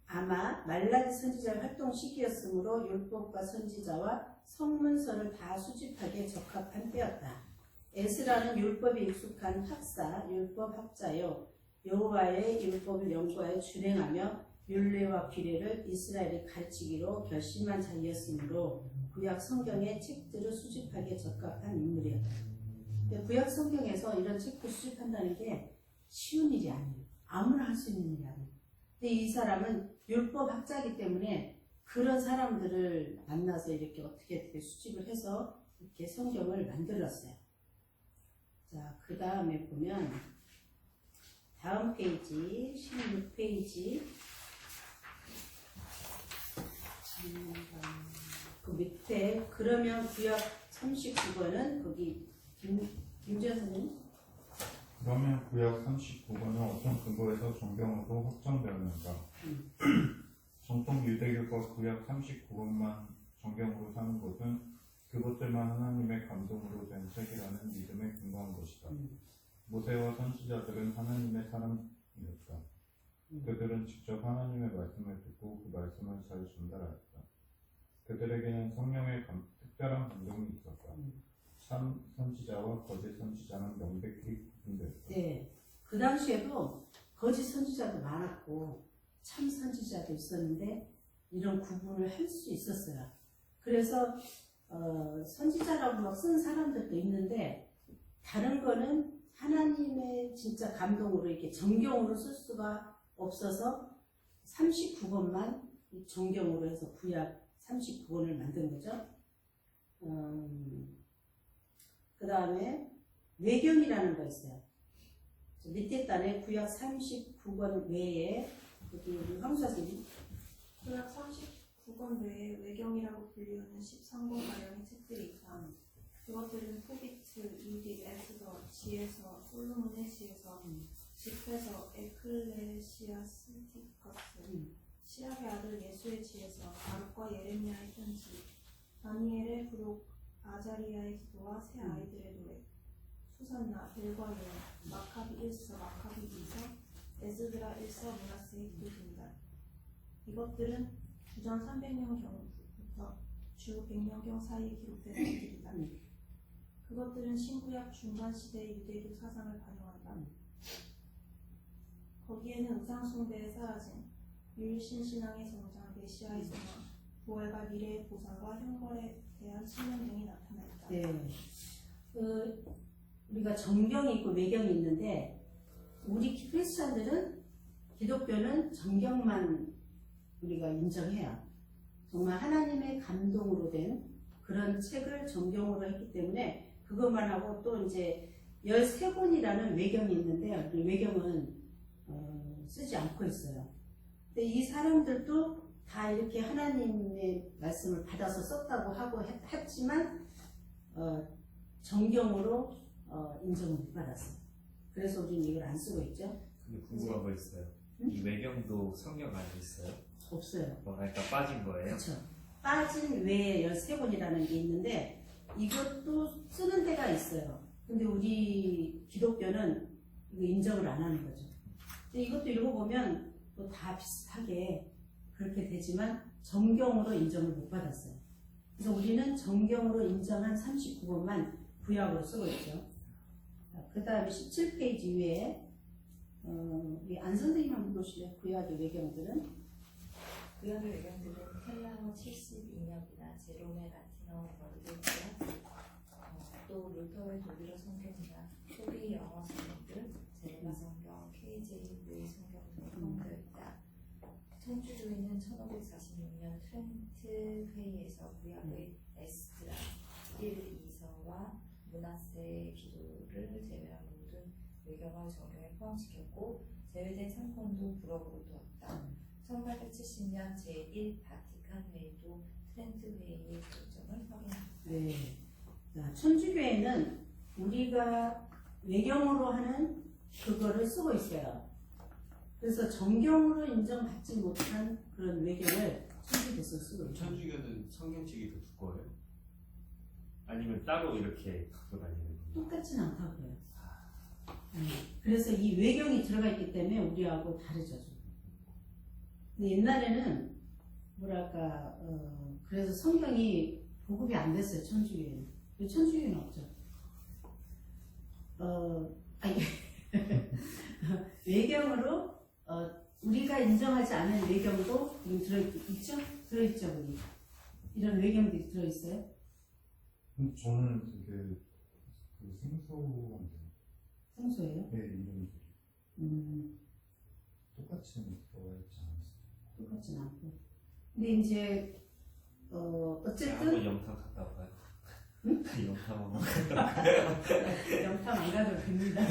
아마 말라기 선지자의 활동 시기였으므로 율법과 선지자와 성문서를 다 수집하기에 적합한 때였다. 에스라는 율법에 익숙한 학사, 율법학자요 여호와의 율법을 연구하여 준행하며 율례와 규례를 이스라엘에 가르치기로 결심한 자이었으므로 구약 성경의 책들을 수집하기에 적합한 인물이었다. 구약 성경에서 이런 책들 수집한다는 게 쉬운 일이 아니에요. 아무나 할 수 있는 일이 아니에요. 근데 이 사람은 율법학자이기 때문에 그런 사람들을 만나서 이렇게 어떻게 수집을 해서 이렇게 성경을 만들었어요. 자, 그 다음에 보면 다음 페이지 16페이지 그 밑에 그러면 구약 39권은 거기 김주현 선생님? 그러면 구약 39권은 어떤 근거에서 정경으로 확정되었는가? 정통 유대교가 구약 39권만 정경으로 사는 것은 그것들만 하나님의 감동으로 된 책이라는 믿음에 근거한 것이다. 모세와 선지자들은 하나님의 사람이었다. 그들은 직접 하나님의 말씀을 듣고 그 말씀을 잘 전달하였다. 그들에게는 성령의 특별한 감동이 있었다. 참 선지자와 거짓 선지자는 명백히 구분되었다. 네. 그 당시에도 거짓 선지자도 많았고 참 선지자도 있었는데 이런 구분을 할 수 있었어요. 그래서 선지자라고 막 쓴 사람들도 있는데 다른 거는 하나님의 진짜 감동으로 이렇게 정경으로 쓸 수가 없어서 39권만 정경으로 해서 구약 39권을 만든 거죠. 그 다음에 외경이라는 거 있어요. 밑에 단에 구약 39권 외에 여기 황수아 선생님 구약 39권 외에 외경이라고 불리우는 13권 가량의 책들이 있다. 그것들은 토비트, 유디, 에스더, 지에서, 솔로몬의 지에서, 집에서, 에클레시아스티커스, 시락의 아들 예수의 지에서, 바룩과 예레미야의 편지, 다니엘의 부록, 아자리아의 기도와 새 아이들의 노래, 수산나, 벨과 요한, 마카비 1서, 마카비 2서, 에스드라 1서, 문하세의 기도입니다. 이것들은 주전 300년경부터 주 100년경 사이에 기록된 것들이다. 그것들은 신구약 중반 시대의 유대교 사상을 반영한다. 거기에는 우상 숭배에 사라진 유일신 신앙의 성장, 메시아의 소망, 부활과 미래의 보상과 형벌에 대한 신명 등이 나타나 있다. 네. 우리가 정경이 있고 외경이 있는데 우리 크리스찬들은 기독교는 정경만 우리가 인정해요. 정말 하나님의 감동으로 된 그런 책을 정경으로 했기 때문에 그것만 하고 또 이제 13권이라는 외경이 있는데 그 외경은 쓰지 않고 있어요. 근데 이 사람들도 다 이렇게 하나님의 말씀을 받아서 썼다고 하고 했지만 정경으로 인정을 못 받았어요. 그래서 우리는 이걸 안 쓰고 있죠. 근데 궁금한 거 있어요. 응? 이 외경도 성경 안에 있어요? 없어요. 그러니까 빠진 거예요? 그렇죠. 빠진 외에 13권이라는 게 있는데 이것도 쓰는 데가 있어요. 근데 우리 기독교는 이거 인정을 안 하는 거죠. 근데 이것도 읽어보면 또 다 비슷하게 그렇게 되지만 정경으로 인정을 못 받았어요. 그래서 우리는 정경으로 인정한 39권만 구약으로 쓰고 있죠. 그 다음에 17페이지 위에 우리 안 선생님 한번 보실래요? 구약의 외경들은 구약의 외경들은 헬라어 72년이나 제롬의 라틴어 월드구약, 또 루터의 독일어 성경이나 소리 영어 성경들, 제네바 성경, KJV 성경 등이 포함되어 있다. 천주교회는 1546년 트렌트 회의에서 구약의 에스드라 1, 2서와 문하세의 기도를 제외한 모든 외경을 정경에 포함시켰고 제외된 3권도 불어으로 두었다. 1870년 제1 바티칸 회의도 트렌트 회의의 결정을 확인합니다. 네. 자, 천주교회는 우리가 외경으로 하는 그거를 쓰고 있어요. 그래서 정경으로 인정받지 못한 그런 외경을 천주교에서 쓰고 있죠. 천주교는 성경책이 더 두꺼워요? 아니면 따로 이렇게 갖고 다니는 거예요? 똑같진 않다고 그래요. 그래서 이 외경이 들어가 있기 때문에 우리하고 다르죠. 좀. 근데 옛날에는 뭐랄까 그래서 성경이 보급이 안 됐어요. 천주교회는. 천주교회는 없죠. 아니 외경으로 우리가 인정하지 않은 외경도 들어있죠? 들어있죠, 우리. 이런 외경들이 들어있어요? 저는 되게 그 생소한데. 생소해요? 네, 이름들이 똑같이 들어와 있지 않았어요. 똑같진 않고. 근데 이제 어쨌든 한번 영상 갔다 와봐요. 응? 영상 한번 영탐 안 가도 됩니다.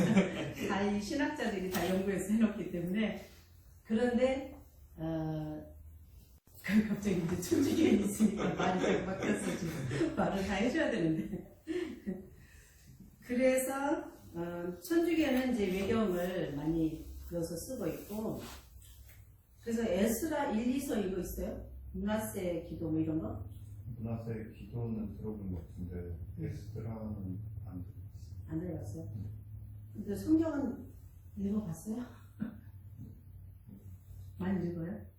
다 이 신학자들이 다 연구해서 해놓기 때문에. 그런데 갑자기 이제 천주교에 있으니까 말이 딱 바뀌었어. 지금 말을 다 해줘야 되는데. 그래서 천주교는 이제 외경을 많이 그어서 쓰고 있고, 그래서 에스라 1, 2서 이거 있어요? 문하세 기도 뭐 이런 거? 문하세 기도는 들어본 것 같은데 에스드라는 안 들어봤어요. 안 들어봤어요? 근데 성경은 읽어봤어요? 많이 읽어요?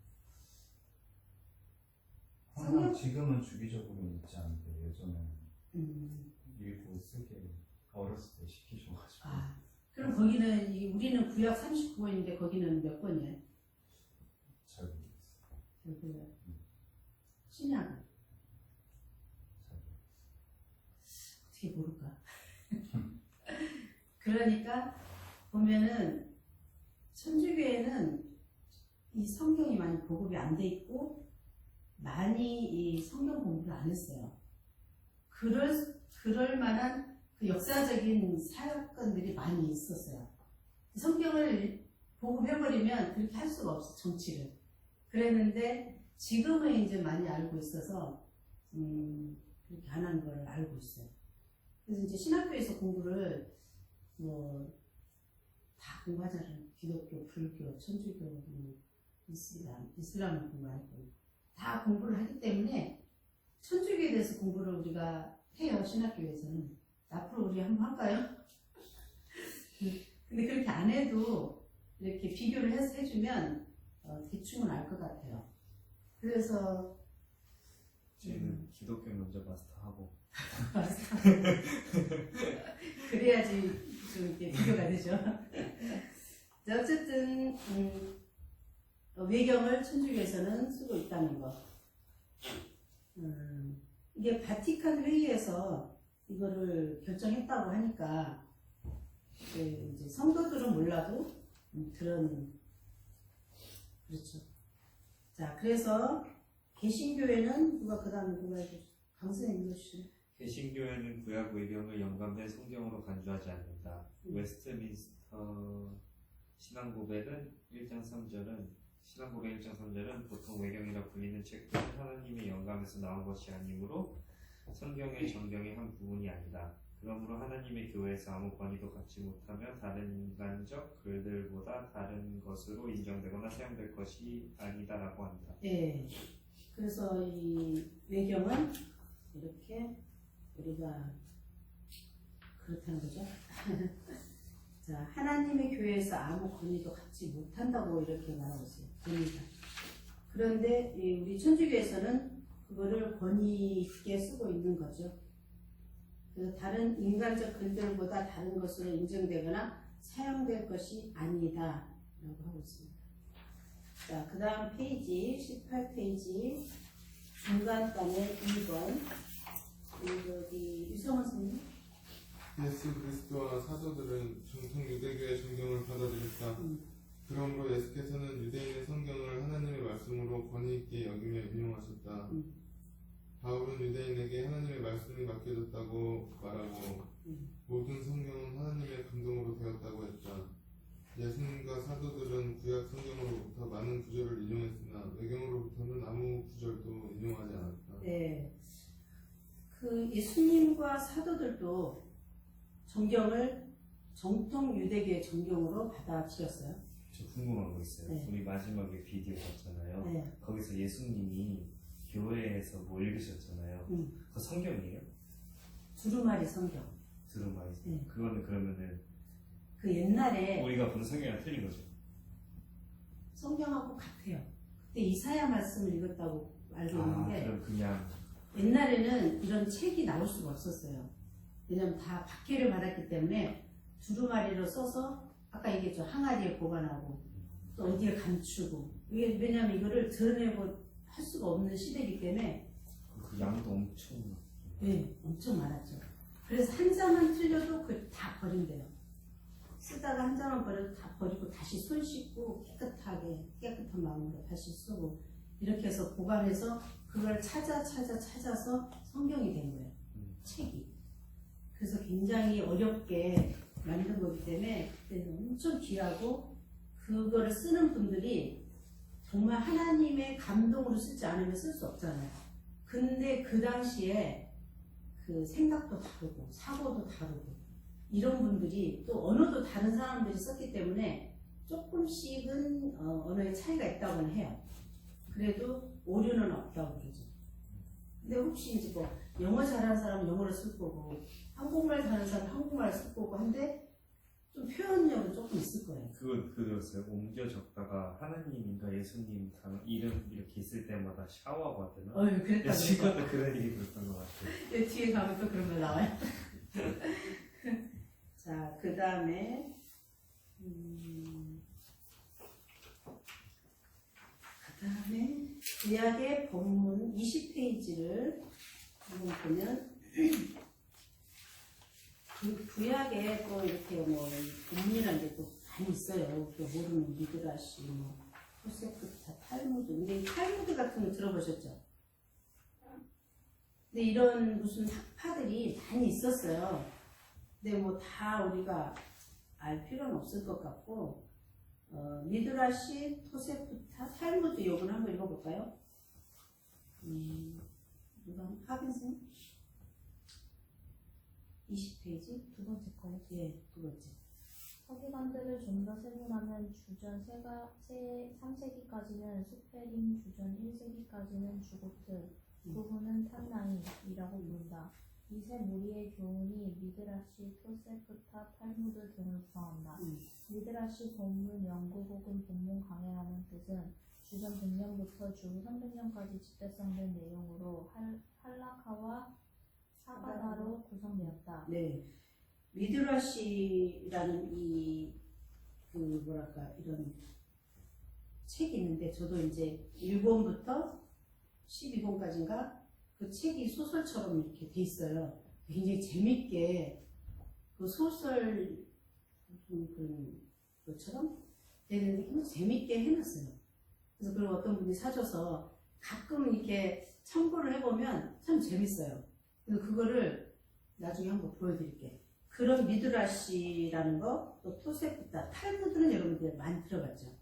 항상 지금은 주기적으로 있지 않은데 예전에는 읽고 쓰게 어렸을 때 시키셔가지고 아, 그럼 거기는 우리는 구약 39번인데 거기는 몇 번이에요? 잘 모르겠어요. 신약은 잘 어떻게 모를까? 그러니까 보면은 천주교에는 이 성경이 많이 보급이 안 돼 있고 많이 이 성경 공부를 안 했어요. 그럴 만한 그 역사적인 사건들이 많이 있었어요. 성경을 보급해버리면 그렇게 할 수가 없어, 정치를. 그랬는데 지금은 이제 많이 알고 있어서 그렇게 안 하는 걸 알고 있어요. 그래서 이제 신학교에서 공부를 뭐 다 공부하잖아요. 기독교, 불교, 천주교, 이슬람 공부 말고 다 공부를 하기 때문에 천주교에 대해서 공부를 우리가 해요. 신학교에서는. 앞으로 우리 한번 할까요? 근데 그렇게 안 해도 이렇게 비교를 해서 해주면 대충은 알 것 같아요. 그래서 저희는 기독교 먼저 마스터하고 그래야지 좀 이렇게 비교가 되죠. 자, 어쨌든 외경을 천주교에서는 쓰고 있다는 거. 이게 바티칸 회의에서 이거를 결정했다고 하니까 이제 성도들은 몰라도 그런 그렇죠. 자, 그래서 개신교회는 누가 그다음에 누가 해주죠? 강선생님 읽어주시죠. 개신교회는 구약 외경을 영감된 성경으로 간주하지 않는다. 웨스트민스터 신앙고백은 1장 3절은 신앙고백 1장 3절은 보통 외경이라 불리는 책들은 하나님의 영감에서 나온 것이 아니므로 성경의 정경의 한 부분이 아니다. 그러므로 하나님의 교회에서 아무 권위도 갖지 못하며 다른 인간적 글들보다 다른 것으로 인정되거나 사용될 것이 아니다라고 한다. 네. 그래서 이 외경은 이렇게 우리가 그렇다는 거죠. 자, 하나님의 교회에서 아무 권위도 갖지 못한다고 이렇게 말하고 있어요. 권위가. 그런데 우리 천주교에서는 그거를 권위 있게 쓰고 있는 거죠. 그래서 다른 인간적 글들보다 다른 것으로 인정되거나 사용될 것이 아니다 라고 하고 있습니다. 자, 그 다음 페이지 18페이지 중간단의 2번 여기 유성원 선생님. 예수 그리스도와 사도들은 정통 유대교의 정경을 받아들였다. 그러므로 예수께서는 유대인의 성경을 하나님의 말씀으로 권위 있게 여기며 인용하셨다. 바울은 유대인에게 하나님의 말씀이 맡겨졌다고 말하고 모든 성경은 하나님의 감동으로 되었다고 했다. 예수님과 사도들은 구약 성경으로부터 많은 구절을 인용했으나 외경으로부터는 아무 구절도 인용하지 않았다. 네. 그 예수님과 사도들도 정경을 정통 유대교의 정경으로 받아들였어요. 저 궁금한 거 있어요. 네. 우리 마지막에 비디오 봤잖아요. 네. 거기서 예수님이 교회에서 뭐 읽으셨잖아요. 그 성경이에요? 두루마리 성경. 두루마리. 네. 그거는 그러면은 그 옛날에 우리가 보는 성경이랑 틀린 거죠. 성경하고 같아요. 그때 이사야 말씀을 읽었다고 알고 있는데 그럼 그냥 옛날에는 이런 책이 나올 수가 없었어요. 왜냐면 다 박해를 받았기 때문에 두루마리로 써서 아까 얘기했죠. 항아리에 보관하고 또 어디에 감추고 이게 왜냐면 이거를 드러내고 할 수가 없는 시대이기 때문에 그 양도 엄청 네, 엄청 많았죠. 그래서 한 장만 틀려도 그 다 버린대요. 쓰다가 한 장만 버려도 다 버리고 다시 손 씻고 깨끗한 마음으로 다시 쓰고 이렇게 해서 보관해서 그걸 찾아서 성경이 된 거예요. 책이. 그래서 굉장히 어렵게 만든 거기 때문에 그때는 엄청 귀하고 그거를 쓰는 분들이 정말 하나님의 감동으로 쓰지 않으면 쓸 수 없잖아요. 근데 그 당시에 그 생각도 다르고 사고도 다르고 이런 분들이 또 언어도 다른 사람들이 썼기 때문에 조금씩은 언어의 차이가 있다고는 해요. 그래도 오류는 없다고 그러죠. 근데 혹시 이제 뭐 영어 잘하는 사람은 영어를 쓸 거고 한국말 잘하는 사람은 한국말을 쓸 거고 한데 좀 표현력은 조금 있을 거예요. 그거 들었어요. 옮겨 적다가 하나님인가 예수님 이름 이렇게 있을 때마다 샤워하거든요. 그랬다고. 친구도 그런 얘기 들었던 것 같아요. 뒤에 가면 또 그런 거 나와요. 자, 그 다음에 구약의 본문 20페이지를 한번 보면 그 구약에 또 이렇게 뭐 본문이라는 게 또 많이 있어요. 또 모르는 미드라시, 뭐 호세프타, 탈무드. 근데 이 탈무드 같은 거 들어보셨죠? 근데 이런 무슨 학파들이 많이 있었어요. 근데 뭐 다 우리가 알 필요는 없을 것 같고, 미드라시, 토세프타, 탈무드 요건 한번 읽어볼까요? 누가 하빈슨? 20페이지? 두 번째 거요. 예, 두 번째. 서기관들을 좀 더 세분하면 주전 3세기까지는 수페림, 주전 1세기까지는 주고트, 그 후는 탄나임이라고 부른다. 이 세 무리의 교훈이 미드라시, 토세프타, 탈무드 등을 포함한다. 미드라시 본문 연구 혹은 본문 강해라는 뜻은 주전 100년부터 주 300년까지 집대성된 내용으로 할라카와 사가다로 구성되었다. 네. 미드라시라는 이런 책이 있는데, 저도 이제 1권부터 12권까지인가 그 책이 소설처럼 이렇게 돼 있어요. 굉장히 재밌게 그 소설 그런 것처럼 되는데 굉장히 재밌게 해놨어요. 그래서 그리고 어떤 분이 사줘서 가끔 이렇게 참고를 해보면 참 재밌어요. 그래서 그거를 나중에 한번 보여드릴게요. 그런 미드라시라는 거, 또 토세프타, 탈무드는 여러분들 많이 들어봤죠?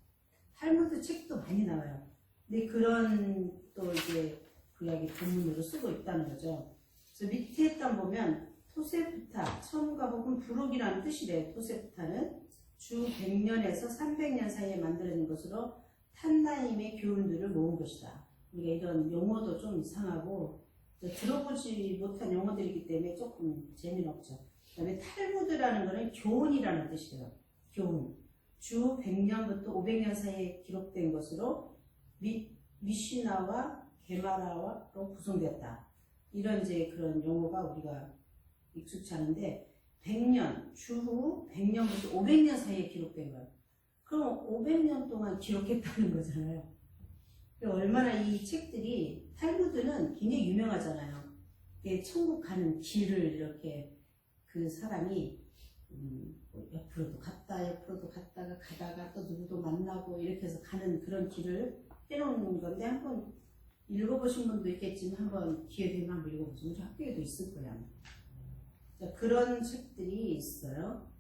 탈무드 책도 많이 나와요. 근데 그런 또 이제 구약의 본문으로 쓰고 있다는 거죠. 그래서 밑에 딱 보면 토세프타, 첨가 혹은 부록이라는 뜻이래요. 토세프타는 주 100년에서 300년 사이에 만들어진 것으로 탄나임의 교훈들을 모은 것이다. 우리가 이런 용어도 좀 이상하고 들어보지 못한 용어들이기 때문에 조금 재미는 없죠. 그 다음에 탈무드라는 것은 교훈이라는 뜻이에요. 교훈. 주 100년부터 500년 사이에 기록된 것으로 미시나와 게마라로 구성되었다. 이런 이제 그런 용어가 우리가 익숙치 않은데 100년, 주후 100년부터 500년 사이에 기록된 거예요. 그럼 500년 동안 기록했다는 거잖아요. 얼마나 이 책들이, 탈무드는 굉장히 유명하잖아요. 천국 가는 길을 이렇게 그 사람이 옆으로도 갔다가 가다가 또 누구도 만나고 이렇게 해서 가는 그런 길을 해놓은 건데, 한번 읽어보신 분도 있겠지만 한번 기회 되면 한번 읽어보세요. 우리 학교에도 있을 거야. 자, 그런 책들이 있어요.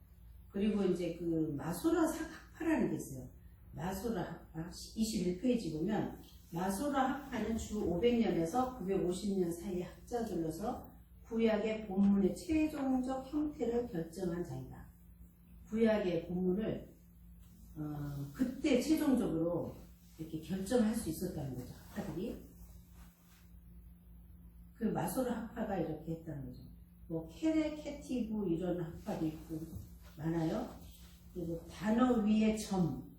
그리고 이제 그 마소라 학파라는 게 있어요. 마소라 학파 21페이지 보면 마소라 학파는 주 500년에서 950년 사이의 학자들로서 구약의 본문의 최종적 형태를 결정한 자이다. 구약의 본문을 그때 최종적으로 이렇게 결정할 수 있었다는 거죠. 학파들이. 그 마소라 학파가 이렇게 했다는 거죠. 뭐 케레케티브 이런 학파도 있고 많아요. 그리고 단어 위에 점.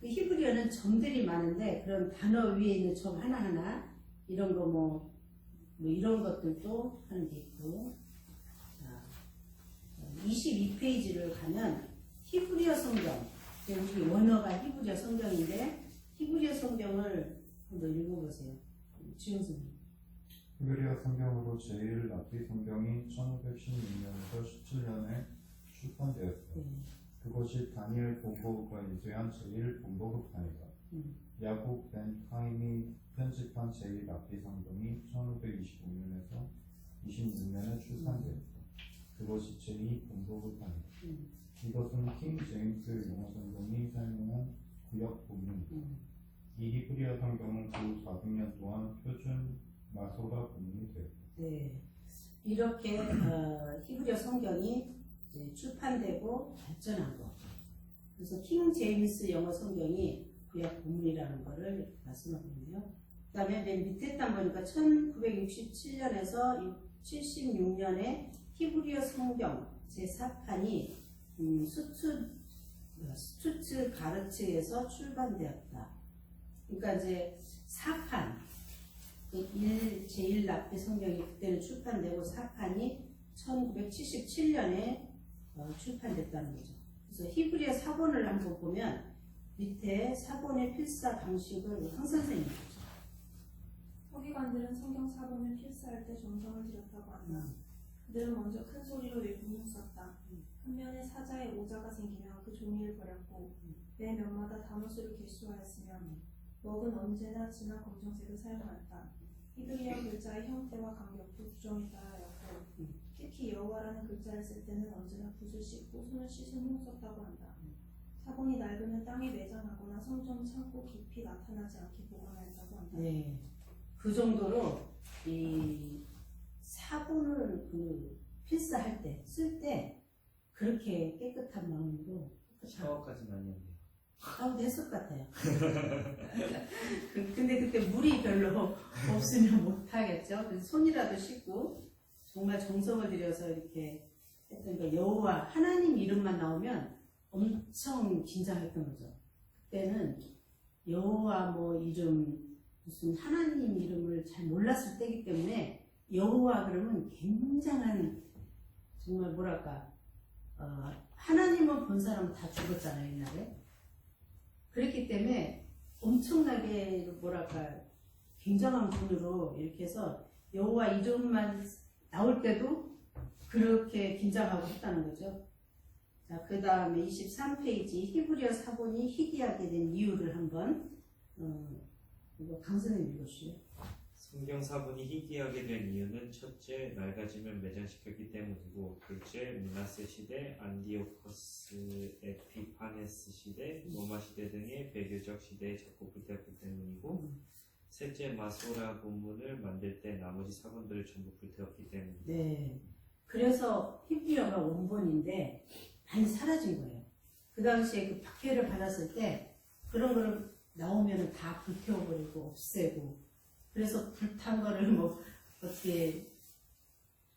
그 히브리어는 점들이 많은데 그런 단어 위에 있는 점 하나하나 이런 거 뭐 이런 것들도 하는 게 있고. 자, 22페이지를 가면 히브리어 성경. 우리 원어가 히브리어 성경인데 히브리어 성경을 한번 읽어보세요. 지영 선생님. 히브리어 성경으로 제일 랍비 성경이 1516년에서 17년에 출판되었다. 그것이 다니엘 본보급과 인쇄한 제일 본보급판이다. 야곱 벤 하임이 편집한 제일 랍비 성경이 1525년에서 26년에 출판되었다. 그것이 제2 본보급판이다. 이것은 킹 제임스 영어 성경이 사용한 구약 본문이다. 이 히브리어 성경은 그 400년 동안 표준 마소라 본문이 되었다. 네, 이렇게 히브리어 성경이 이제 출판되고 발전한 거. 그래서 킹 제임스 영어 성경이 구약 본문이라는 거를 말씀하고 있네요. 그 다음에 맨 밑에 딱 보니까 1967년에서 76년에 히브리어 성경 제4판이 스투트가르트에서 출간되었다. 그러니까 이제 4판, 제1납기 성경이 그때는 출판되고 4판이 1977년에 출판됐다는 거죠. 그래서 히브리어 사본을 한번 보면 밑에 사본의 필사 방식을 황 선생님이 보죠. 서기관들은 성경 사본을 필사할 때 정성을 들였다고 한다. 그들은 먼저 큰 소리로 외국문 썼다. 한 면에 사자의 오자가 생기면 그 종이를 버렸고 매 면마다 단어수를 개수하였으며 먹은 언제나 진한 검정색을 사용하였다. 히브리어 글자의 형태와 간격도 구정에 따라였고 특히 여호와라는 글자를 쓸 때는 언제나 붓을 씻고 손을 씻은 후 썼다고 한다. 사본이 낡으면 땅에 매장하거나 성전 창고 깊이 나타나지 않게 보관하였다고 한다. 네, 그 정도로 이 사본을 필사할 때, 쓸 때 그렇게 깨끗한 마음으로 샤워까지는 아니었네요. 됐을 것 같아요. 근데 그때 물이 별로 없으면 못하겠죠. 그래서 손이라도 씻고 정말 정성을 들여서 이렇게 했던 거. 여호와 하나님 이름만 나오면 엄청 긴장했던 거죠. 그때는 여호와 뭐 이름 무슨 하나님 이름을 잘 몰랐을 때이기 때문에 여호와 그러면 굉장한 정말 뭐랄까 하나님을 본 사람은 다 죽었잖아요 옛날에. 그렇기 때문에 엄청나게 뭐랄까 굉장한 분으로 이렇게 해서 여호와 이름만 나올 때도 그렇게 긴장하고 했다는 거죠. 자, 그 다음에 23페이지 히브리어 사본이 희귀하게 된 이유를 한번 이거 강 선생님 읽어주시죠. 성경 사본이 희귀하게 된 이유는 첫째, 낡아짐을 매장시켰기 때문이고, 둘째, 므낫세 시대, 안디오코스 에피파네스 시대, 로마 시대 등의 배교적 시대에 자꾸 불태웠기 때문이고, 셋째, 마소라 본문을 만들 때 나머지 사본들을 전부 불태웠기 때문입니다. 네. 그래서 히브리어가 원본인데 많이 사라진 거예요. 그 당시에 그 박해를 받았을 때 그런 거를 나오면 다 불태워버리고 없애고, 그래서 불탄 거를 뭐 어떻게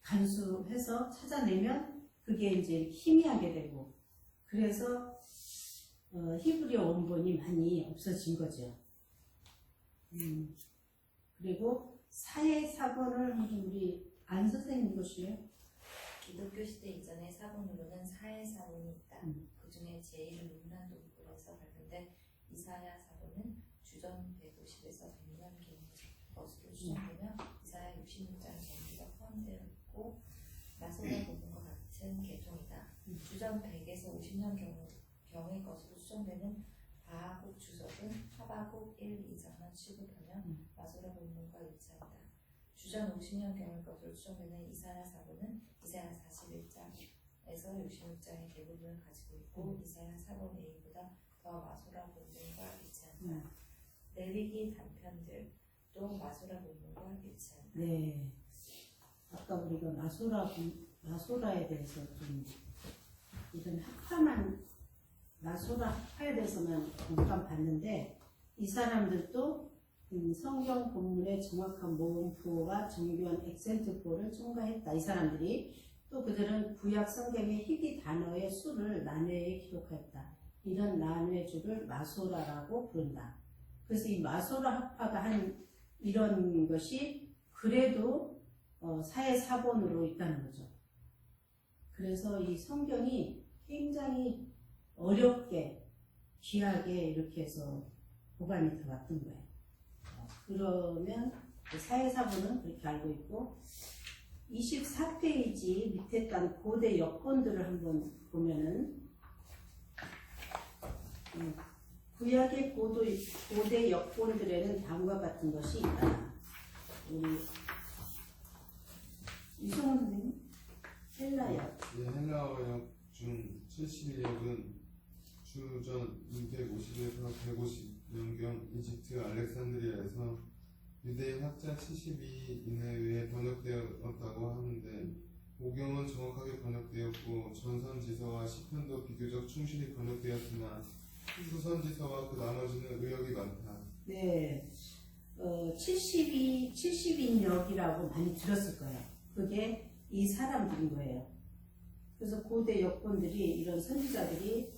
간수해서 찾아내면 그게 이제 희미하게 되고, 그래서 히브리어 원본이 많이 없어진 거죠. 그리고 사회 사본을 우리 안 선생님 보실래요? 기독교 시대 이전의 사본으로는 사회 사본이 있다. 그 중에 제1은 문란 도구에서 발견된 이사야 사본은 주전 150에서 100년 것으로 추정되며 이사야 66장 전기가 포함되었고 마소라 본문과 같은 계통이다. 주전 100에서 50년 경의 것으로 추정되는 바하국 주석은 하바국 1, 2장만 취급하면 마소라 본문과 일치한다. 주전 50년 경의 것으로 추정되는 이사야 사본은 이사야 41장에서 66장의 대부분을 가지고 있고 이사야 사본 A보다 더 마소라 본문과 일치한다. 레위기 단편들 또 마소라 본문과 일치한다. 네. 아까 우리가 마소라에 대해서 좀 이런 학파만 마소라 학파에 대해서만 공감 봤는데 이 사람들도 성경 본문의 정확한 모음표와 정교한 액센트표를 첨가했다. 이 사람들이 또 그들은 구약 성경의 희귀 단어의 수를 난회에 기록하였다. 이런 난회주를 마소라라고 부른다. 그래서 이 마소라 학파가 한 이런 것이 그래도 사회 사본으로 있다는 거죠. 그래서 이 성경이 굉장히 어렵게 귀하게 이렇게 해서 보관이 되었던 거예요. 그러면 사회 사본은 그렇게 알고 있고 24페이지 밑에 단 고대 여권들을 한번 보면은 구약의 고대 여권들에는 다음과 같은 것이 있다. 우리 이성훈 선생님 헬라역. 네, 헬라어역 중 71역은 주전 250에서 150년경 이집트 알렉산드리아에서 유대인 학자 72 이내외에 번역되었다고 하는데 오경은 정확하게 번역되었고 전선지서와 시편도 비교적 충실히 번역되었으나 후선지서와 그 나머지는 의역이 많다. 네, 72역이라고 많이 들었을 거예요. 그게 이 사람들인 거예요. 그래서 고대 여권들이 이런 선지자들이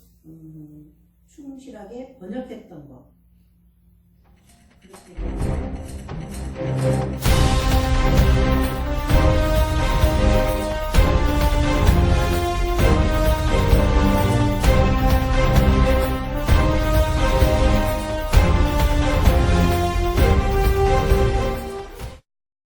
충실하게 번역했던 거. 그렇게